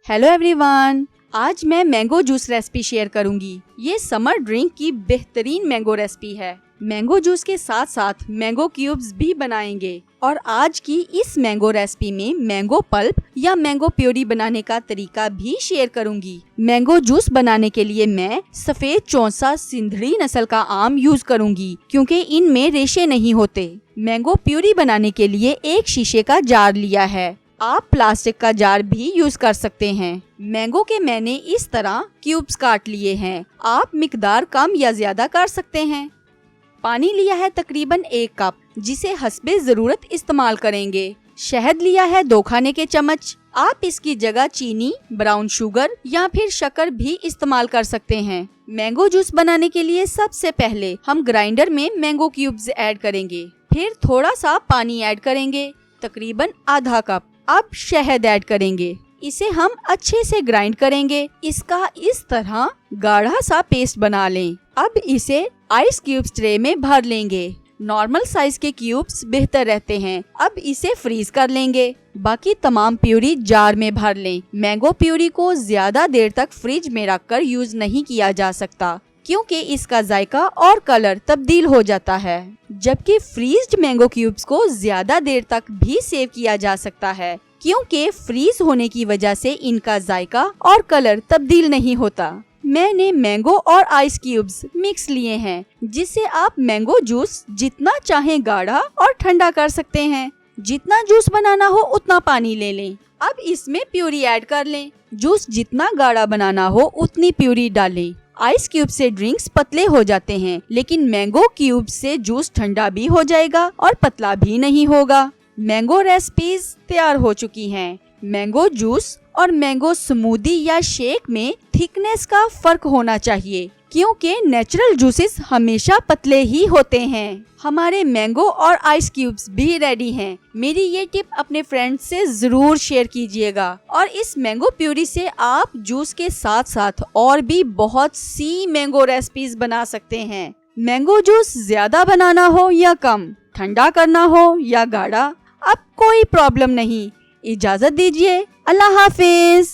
Hello everyone, आज मैं mango juice recipe share करूंगी। ये समर ड्रिंक की बेहतरीन मैंगो रेसिपी है। मैंगो जूस के साथ साथ मैंगो क्यूब्स भी बनाएंगे और आज की इस मैंगो रेसिपी में मैंगो पल्प या मैंगो प्योरी बनाने का तरीका भी शेयर करूंगी। मैंगो जूस बनाने के लिए मैं सफेद चौसा सिंधड़ी नस्ल का आम यूज करूंगी क्योंकि इनमें रेशे नहीं होते। मैंगो प्योरी बनाने के लिए एक शीशे का जार लिया है। आप प्लास्टिक का जार भी यूज कर सकते हैं। मैंगो के मैंने इस तरह क्यूब्स काट लिए हैं। आप मिकदार कम या ज्यादा कर सकते हैं। पानी लिया है तकरीबन 1 कप, जिसे हस्बे जरूरत इस्तेमाल करेंगे। शहद लिया है 2 खाने के चम्मच। आप इसकी जगह चीनी, ब्राउन शुगर या फिर शक्कर भी इस्तेमाल कर सकते हैं। मैंगो जूस बनाने के लिए सबसे पहले हम ग्राइंडर में मैंगो क्यूब्स ऐड करेंगे, फिर थोड़ा सा पानी ऐड करेंगे, तकरीबन आधा कप। अब शहद ऐड करेंगे। इसे हम अच्छे से ग्राइंड करेंगे। इसका इस तरह गाढ़ा सा पेस्ट बना लें। अब इसे आइस क्यूब्स ट्रे में भर लेंगे। नॉर्मल साइज के क्यूब्स बेहतर रहते हैं। अब इसे फ्रीज कर लेंगे। बाकी तमाम प्यूरी जार में भर लें। मैंगो प्यूरी को ज्यादा देर तक फ्रिज में रखकर यूज नहीं किया जा सकता क्योंकि इसका जायका और कलर तब्दील हो जाता है, जबकि फ्रीज्ड मैंगो क्यूब्स को ज्यादा देर तक भी सेव किया जा सकता है क्योंकि फ्रीज होने की वजह से इनका जायका और कलर तब्दील नहीं होता। मैंने मैंगो और आइस क्यूब्स मिक्स लिए हैं, जिससे आप मैंगो जूस जितना चाहें गाढ़ा और ठंडा कर सकते हैं। जितना जूस बनाना हो उतना पानी ले लें। अब इसमें प्यूरी ऐड कर लें। जूस जितना गाढ़ा बनाना हो उतनी प्यूरी डालें। आइस क्यूब से ड्रिंक्स पतले हो जाते हैं, लेकिन मैंगो क्यूब से जूस ठंडा भी हो जाएगा और पतला भी नहीं होगा। मैंगो रेसिपीज तैयार हो चुकी हैं। मैंगो जूस और मैंगो स्मूदी या शेक में थिकनेस का फर्क होना चाहिए क्योंकि नेचुरल जूसेस हमेशा पतले ही होते हैं। हमारे मैंगो और आइस क्यूब्स भी रेडी हैं। मेरी ये टिप अपने फ्रेंड्स से जरूर शेयर कीजिएगा और इस मैंगो प्यूरी से आप जूस के साथ साथ और भी बहुत सी मैंगो रेसिपीज बना सकते हैं। मैंगो जूस ज्यादा बनाना हो या कम, ठंडा करना हो या गाढ़ा, अब कोई प्रॉब्लम नहीं। इजाजत दीजिए। अल्लाह हाफिज।